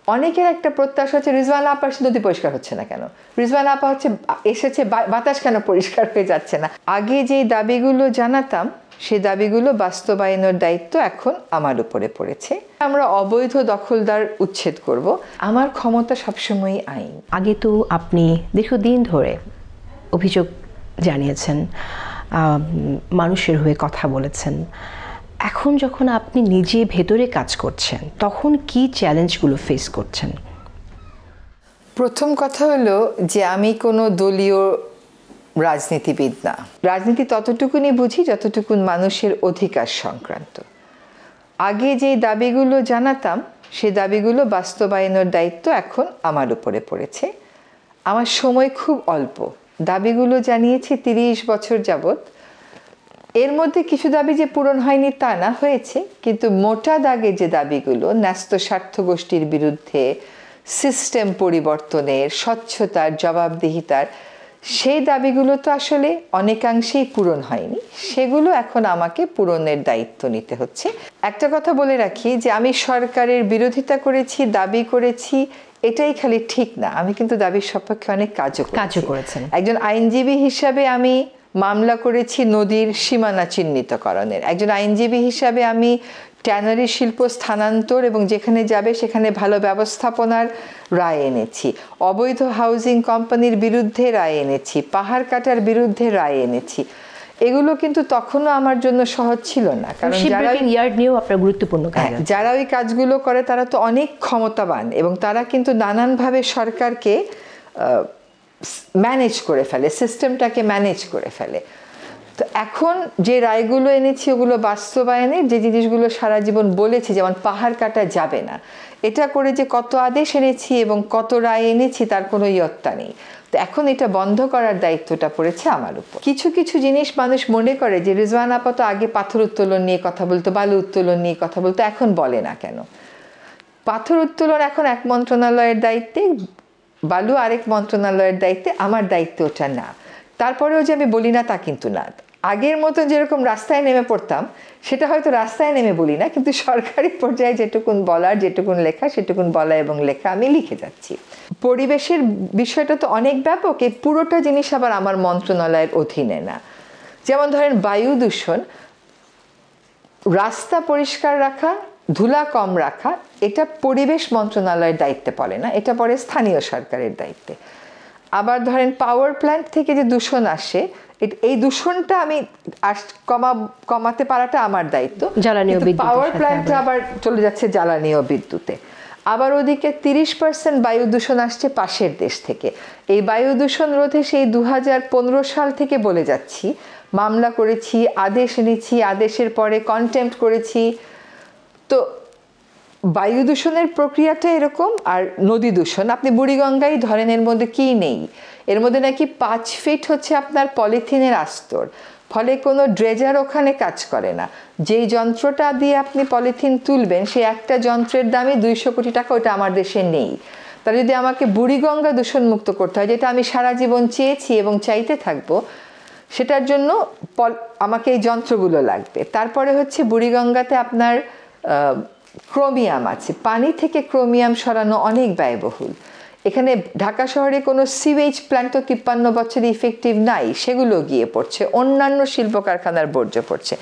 অনেকের একটা প্রত্যাশা হচ্ছে রিজওয়ানা আপার নদী পরিষ্কার হচ্ছে না কেন, রিজওয়ানা আপা এসেছে বাতাস কেন পরিষ্কার হয়ে যাচ্ছে না। আগে যে দাবিগুলো জানাতাম সেই দাবিগুলো বাস্তবায়নের দায়িত্ব এখন আমার উপরে পড়েছে। আমরা অবৈধ দখলদার উচ্ছেদ করব, আমার ক্ষমতা সবসময়ই আইন। আগে তো আপনি দীর্ঘদিন ধরে অভিযোগ জানিয়েছেন, মানুষের হয়ে কথা বলেছেন। এখন যখন আপনি নিজে ভেতরে কাজ করছেন তখন কি চ্যালেঞ্জগুলো ফেস করছেন? প্রথম কথা হলো যে আমি কোনো দলীয় রাজনীতিবিদ না। রাজনীতি ততটুকুনি বুঝি যতটুকুন মানুষের অধিকার সংক্রান্ত। আগে যে দাবিগুলো জানাতাম সেই দাবিগুলো বাস্তবায়নের দায়িত্ব এখন আমার উপরে পড়েছে। আমার সময় খুব অল্প, দাবিগুলো জানিয়েছি 30 বছর যাবৎ। এর মধ্যে কিছু দাবি যে পূরণ হয়নি তা না, হয়েছে, কিন্তু মোটা দাগে যে দাবিগুলো ন্যস্ত স্বার্থ গোষ্ঠীর বিরুদ্ধে, সিস্টেম পরিবর্তনের, স্বচ্ছতার, জবাবদিহিতার, সেই দাবিগুলো তো আসলে অনেকাংশেই পূরণ হয়নি। সেগুলো এখন আমাকে পূরণের দায়িত্ব নিতে হচ্ছে। একটা কথা বলে রাখি যে আমি সরকারের বিরোধিতা করেছি, দাবি করেছি, এটাই খালি ঠিক না। আমি কিন্তু দাবির সপক্ষে অনেক কাজও করেছেন। একজন আইনজীবী হিসাবে আমি মামলা করেছি নদীর সীমানা চিহ্নিতকরণের। একজন আইনজীবী হিসাবে আমি ট্যানারি শিল্প স্থানান্তর এবং যেখানে যাবে সেখানে ভালো ব্যবস্থাপনার রায় এনেছি, অবৈধ হাউজিং কোম্পানির বিরুদ্ধে রায় এনেছি, পাহাড় কাটার বিরুদ্ধে রায় এনেছি। এগুলো কিন্তু তখনও আমার জন্য সহজ ছিল না, কারণ যারা ওই কাজগুলো করে তারা তো অনেক ক্ষমতাবান এবং তারা কিন্তু নানানভাবে সরকারকে ম্যানেজ করে ফেলে, সিস্টেমটাকে ম্যানেজ করে ফেলে। তো এখন যে রায়গুলো এনেছি ওগুলো বাস্তবায়নে যে জিনিসগুলো সারা জীবন বলেছি, যেমন পাহাড় কাটা যাবে না, এটা করে যে কত আদেশ এনেছি এবং কত রায় এনেছি তার কোনো ইয়ত্তা নেই। তো এখন এটা বন্ধ করার দায়িত্বটা পড়েছে আমার উপর। কিছু কিছু জিনিস মানুষ মনে করে যে রিজওয়ানা আপা তো আগে পাথর উত্তোলন নিয়ে কথা বলতো, বালু উত্তোলন নিয়ে কথা বলতো, এখন বলে না কেন? পাথর উত্তোলন এখন এক মন্ত্রণালয়ের দায়িত্বে, বালু আরেক মন্ত্রণালয়ের দায়িত্বে, আমার দায়িত্ব ওটা না। তারপরেও যে আমি বলি না তা কিন্তু না। আগের মতন যেরকম রাস্তায় নেমে পড়তাম সেটা হয়তো রাস্তায় নেমে বলি না, কিন্তু সরকারি পর্যায়ে যেটুকুন বলার, যেটুকুন লেখা, সেটুকুন বলা এবং লেখা আমি লিখে যাচ্ছি। পরিবেশের বিষয়টা তো অনেক ব্যাপক, এই পুরোটা জিনিস আবার আমার মন্ত্রণালয়ের অধীনে না। যেমন ধরেন বায়ু দূষণ, রাস্তা পরিষ্কার রাখা, ধুলা কম রাখা, এটা পরিবেশ মন্ত্রণালয়ের দায়িত্বে পড়ে না, এটা পড়ে স্থানীয় সরকারের দায়িত্বে। আবার ধরেন পাওয়ার প্ল্যান্ট থেকে যে দূষণ আসে, এই দূষণটা আমি কমাতে পারাটা আমার দায়িত্ব। পাওয়ার প্ল্যান্টটা আবার চলে যাচ্ছে জ্বালানি ও বিদ্যুতে। আবার ওদিকে 30% বায়ু দূষণ আসছে পাশের দেশ থেকে। এই বায়ু দূষণ রোধে সেই 2015 সাল থেকে বলে যাচ্ছি, মামলা করেছি, আদেশ এনেছি, আদেশের পরে কন্টেম্প্ট করেছি। তো বায়ু দূষণের প্রক্রিয়াটা এরকম। আর নদী দূষণ আপনি বুড়িগঙ্গাই ধরেন, এর মধ্যে কি নেই? এর মধ্যে নাকি 5 ফিট হচ্ছে আপনার পলিথিনের আস্তর, ফলে কোনো ড্রেজার ওখানে কাজ করে না। যেই যন্ত্রটা দিয়ে আপনি পলিথিন তুলবেন সেই একটা যন্ত্রের দামই 200 কোটি টাকা, ওটা আমার দেশে নেই। তাহলে যদি আমাকে বুড়িগঙ্গা দূষণ মুক্ত করতে হয়, যেটা আমি সারা জীবন চেয়েছি এবং চাইতে থাকবো, সেটার জন্য আমাকে এই যন্ত্রগুলো লাগবে। তারপরে হচ্ছে বুড়িগঙ্গাতে আপনার ক্রোমিয়াম আছে, পানি থেকে ক্রোমিয়াম সরানো অনেক ব্যয়বহুল। এখানে ঢাকা শহরে কোনো সিওয়েজ প্ল্যান্ট তো 53 বছর ইফেক্টিভ নাই, সেগুলো গিয়ে পড়ছে, অন্যান্য শিল্প কারখানার বর্জ্য পড়ছে।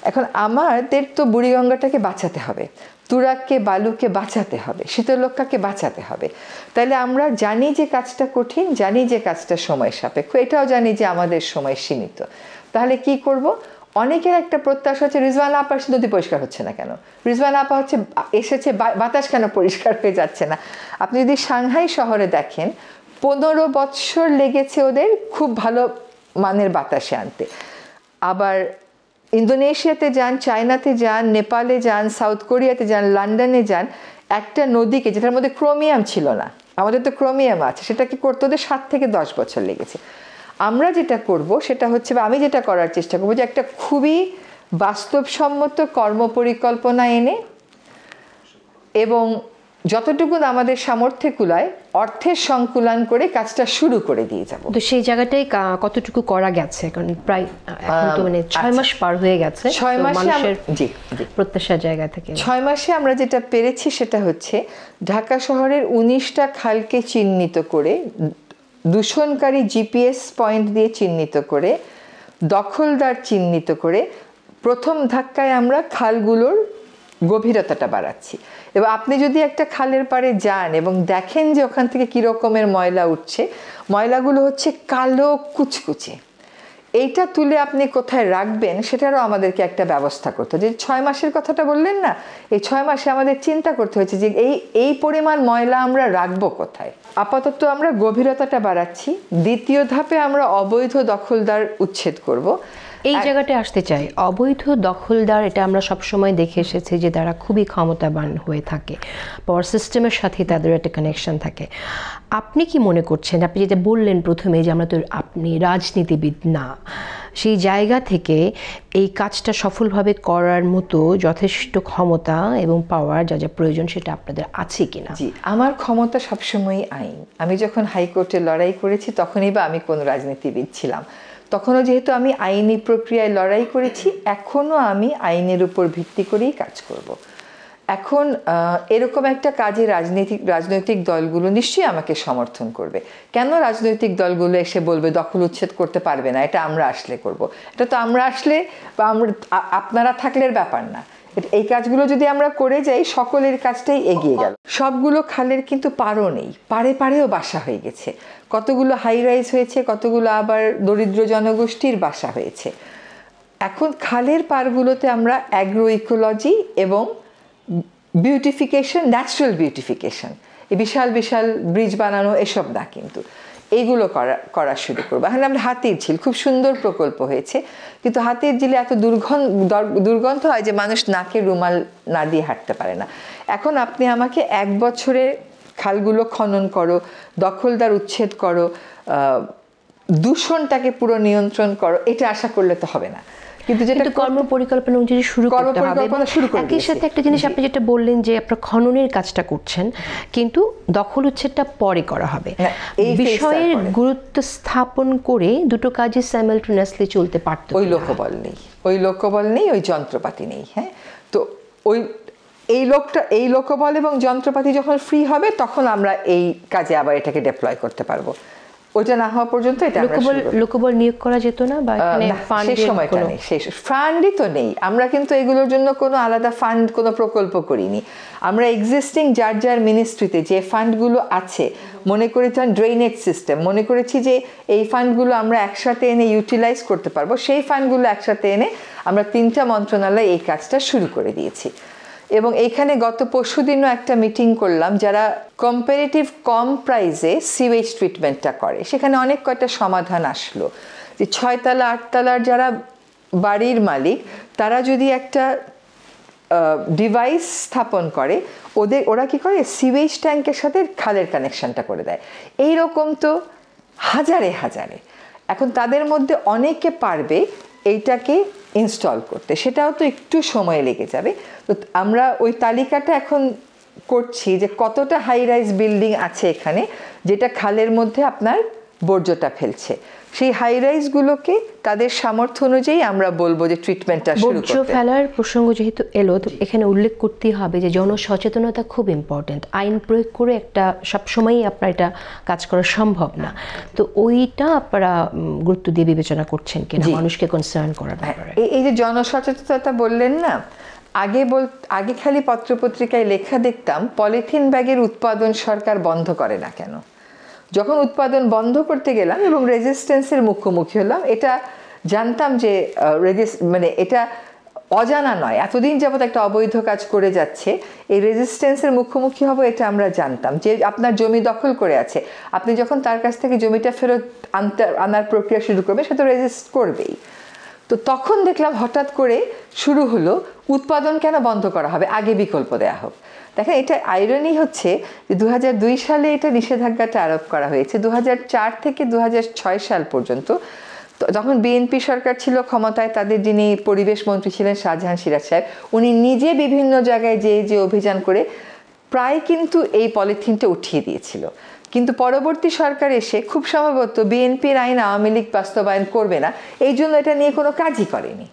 এখন আমাদের তো বুড়িগঙ্গাটাকে বাঁচাতে হবে, তুরাগকে, বালুকে বাঁচাতে হবে, শীতলক্ষাকে বাঁচাতে হবে। তাহলে আমরা জানি যে কাজটা কঠিন, জানি যে কাজটা সময় সাপেক্ষ, এটাও জানি যে আমাদের সময় সীমিত। তাহলে কি করব? অনেকের একটা প্রত্যাশা হচ্ছে রিজওয়ানা আপার নদী পরিষ্কার হচ্ছে না কেন, রিজওয়ানা আপা এসেছে বাতাস কেন পরিষ্কার হয়ে যাচ্ছে না। আপনি যদি সাংহাই শহরে দেখেন, 15 বছর লেগেছে ওদের খুব ভালো মানের বাতাসে আনতে। আবার ইন্দোনেশিয়াতে যান, চায়নাতে যান, নেপালে যান, সাউথ কোরিয়াতে যান, লন্ডনে যান, একটা নদীকে যেটার মধ্যে ক্রোমিয়াম ছিল না, আমাদের তো ক্রোমিয়াম আছে, সেটাকে করতে ওদের 7 থেকে 10 বছর লেগেছে। আমরা যেটা করব সেটা হচ্ছে, বা আমি যেটা করার চেষ্টা করবো, যে একটা খুবই বাস্তবসম্মত কর্মপরিকল্পনা এনে এবং যতটুকু আমাদের সামর্থ্যে কুলায় অর্থের সংকুলান করে কাজটা শুরু করে দিয়ে যাব। তো সেই জায়গাটাই কতটুকু করা গেছে? কারণ প্রায় এখন তো মানে 6 মাস পার হয়ে গেছে 6 মাসে মানুষের জি প্রত্যাশার জায়গা থেকে 6 মাসে আমরা যেটা পেরেছি সেটা হচ্ছে ঢাকা শহরের 19টা খালকে চিহ্নিত করে, দূষণকারী জিপিএস পয়েন্ট দিয়ে চিহ্নিত করে, দখলদার চিহ্নিত করে প্রথম ধাক্কায় আমরা খালগুলোর গভীরতাটা বাড়াচ্ছি। এবং আপনি যদি একটা খালের পাড়ে যান এবং দেখেন যে ওখান থেকে কী রকমের ময়লা উঠছে, ময়লাগুলো হচ্ছে কালো কুচকুচে, এইটা তুলে আপনি কোথায় রাখবেন সেটারও আমাদেরকে একটা ব্যবস্থা করতে হবে। যে 6 মাসের কথাটা বললেন না, এই 6 মাসে আমাদের চিন্তা করতে হয়েছে যে এই পরিমাণ ময়লা আমরা রাখবো কোথায়। আপাতত আমরা গভীরতাটা বাড়াচ্ছি। দ্বিতীয় ধাপে আমরা অবৈধ দখলদার উচ্ছেদ করব। এই জায়গাটা আসতে চাই, অবৈধ দখলদার এটা আমরা সবসময় দেখে এসেছি যে তারা খুবই ক্ষমতাবান হয়ে থাকে, পাওয়ার সিস্টেমের সাথে তাদের একটা কানেকশন থাকে। আপনি কি মনে করছেন, আপনি যেটা বললেন প্রথমে যে আপনি রাজনীতিবিদ না, সেই জায়গা থেকে এই কাজটা সফলভাবে করার মতো যথেষ্ট ক্ষমতা এবং পাওয়ার যা যা প্রয়োজন সেটা আপনাদের আছে কিনা? জি, আমার ক্ষমতা সবসময়ই আইন। আমি যখন হাইকোর্টে লড়াই করেছি তখনই বা আমি কোনো রাজনীতিবিদ ছিলাম, তখনও যেহেতু আমি আইনি প্রক্রিয়ায় লড়াই করেছি, এখনও আমি আইনের উপর ভিত্তি করেই কাজ করব। এখন এরকম একটা কাজে রাজনৈতিক দলগুলো নিশ্চয়ই আমাকে সমর্থন করবে। কেন রাজনৈতিক দলগুলো এসে বলবে দখল উচ্ছেদ করতে পারবে না, এটা আমরা আসলে করব? এটা তো আমরা আসলে বা আপনারা থাকলের ব্যাপার না। এই কাজগুলো যদি আমরা করে যাই, সকলের কাজটাই এগিয়ে গেল। সবগুলো খালের কিন্তু পাড়ও নেই, পাড়েও বাসা হয়ে গেছে। কতগুলো হাই রাইজ হয়েছে, কতগুলো আবার দরিদ্র জনগোষ্ঠীর বাসা হয়েছে। এখন খালের পাড়গুলোতে আমরা অ্যাগ্রো ইকোলজি এবং বিউটিফিকেশন, ন্যাচারাল বিউটিফিকেশন, এই বিশাল বিশাল ব্রিজ বানানো এসব না, কিন্তু এইগুলো করা শুরু করবো। এখন আমরা হাতির ঝিল, খুব সুন্দর প্রকল্প হয়েছে, কিন্তু হাতির ঝিলে এত দুর্গন্ধ হয় যে মানুষ নাকে রুমাল না দিয়ে হাঁটতে পারে না। এখন আপনি আমাকে 1 বছরে খালগুলো খনন করো, দখলদার উচ্ছেদ করো, দূষণটাকে পুরো নিয়ন্ত্রণ করো, এটা আশা করলে তো হবে না। কিন্তু যেটা কর্ম পরিকল্পনা অনুযায়ী শুরু করতে হবে। একই সাথে একটা জিনিস আপনি যেটা বললেন যে আপনারা খননের কাজটা করছেন, কিন্তু দখল উচ্ছেদটা পরে করা হবে। বিষয়ের গুরুত্ব স্থাপন করে দুটো কাজই সাইমালটেনিয়াসলি চলতে পারত। ওই লোকবল নেই, ওই যন্ত্রপাতি নেই। হ্যাঁ, তো এই লোকবল এবং যন্ত্রপাতি যখন ফ্রি হবে তখন আমরা এই কাজে আবার এটাকে ডেপ্লয় করতে পারবো। ওটা না হওয়া পর্যন্ত এটা লোকবল নিয়োগ করা যেত না, বা সেই সময়টা নেই, ফান্ডই তো নেই। আমরা কিন্তু এগুলোর জন্য কোনো আলাদা ফান্ড, কোনো প্রকল্প করিনি। আমরা এক্সিস্টিং যার মিনিস্ট্রিতে যে ফান্ডগুলো আছে, মনে করেছি ড্রেনেজ সিস্টেম, মনে করেছি যে এই ফান্ডগুলো আমরা একসাথে এনে ইউটিলাইজ করতে পারবো, সেই ফান্ডগুলো একসাথে এনে আমরা 3টা মন্ত্রণালয় এই কাজটা শুরু করে দিয়েছি। এবং এইখানে গত পরশুদিনও একটা মিটিং করলাম, যারা কম্পারেটিভ কম প্রাইসে সিওয়েজ ট্রিটমেন্টটা করে, সেখানে অনেক কয়টা সমাধান আসলো। যে 6 তলা 8 তলার যারা বাড়ির মালিক, তারা যদি একটা ডিভাইস স্থাপন করে, ওরা কি করে, সিওয়েজ ট্যাঙ্কের সাথে খালের কানেকশনটা করে দেয়। এইরকম তো হাজারে। এখন তাদের মধ্যে অনেকে পারবে এইটাকে ইনস্টল করতে, সেটাও তো একটু সময় লেগে যাবে। তো আমরা ওই তালিকাটা এখন করছি যে কতটা হাই রাইজ বিল্ডিং আছে এখানে যেটা খালের মধ্যে আপনার বর্জ্যটা ফেলছে। সেই হাই রাইজগুলোকে তাদের সামর্থ্য অনুযায়ী আমরা বলবো যে ট্রিটমেন্টটা শুরু করতে। বর্জ্য ফেলার প্রসঙ্গ যেহেতু এলো, তো এখানে উল্লেখ করতেই হবে যে জনসচেতনতা খুব ইম্পর্টেন্ট। আইন প্রয়োগ করে সবসময়ই আপনার এটা কাজ করা সম্ভব না, তো ওইটা আপনারা গুরুত্ব দিয়ে বিবেচনা করছেন কিনা মানুষকে কনসার্ন করার ব্যাপারে? এই যে জনসচেতনতা বললেন না, আগে খালি পত্রপত্রিকায় লেখা দেখতাম পলিথিন ব্যাগের উৎপাদন সরকার বন্ধ করে না কেন। যখন উৎপাদন বন্ধ করতে গেলাম এবং রেজিস্ট্যান্সের মুখোমুখি হলাম, এটা জানতাম যে এটা অজানা নয়, এতদিন যাবত একটা অবৈধ কাজ করে যাচ্ছে, এই রেজিস্ট্যান্সের মুখোমুখি হব এটা আমরা জানতাম। যে আপনার জমি দখল করে আছে, আপনি যখন তার কাছ থেকে জমিটা ফেরত আনার প্রক্রিয়া শুরু করবে, সে তো রেজিস্ট করবেই। তো তখন দেখলাম হঠাৎ করে শুরু হলো উৎপাদন কেন বন্ধ করা হবে, আগে বিকল্প দেওয়া হোক। দেখেন, এটা আইরনি হচ্ছে যে 2002 সালে এটা নিষেধাজ্ঞাটা আরোপ করা হয়েছে। 2004 থেকে 2006 সাল পর্যন্ত, যখন বিএনপি সরকার ছিল ক্ষমতায়, তাদের যিনি পরিবেশ মন্ত্রী ছিলেন শাহজাহান সিরাজ সাহেব, উনি নিজে বিভিন্ন জায়গায় যে অভিযান করে প্রায় কিন্তু এই পলিথিনটা উঠিয়ে দিয়েছিল, কিন্তু পরবর্তী সরকার এসে খুব সম্ভবত বিএনপির আইন আওয়ামী লীগ বাস্তবায়ন করবে না, এই জন্য এটা নিয়ে কোনো কাজই করেনি।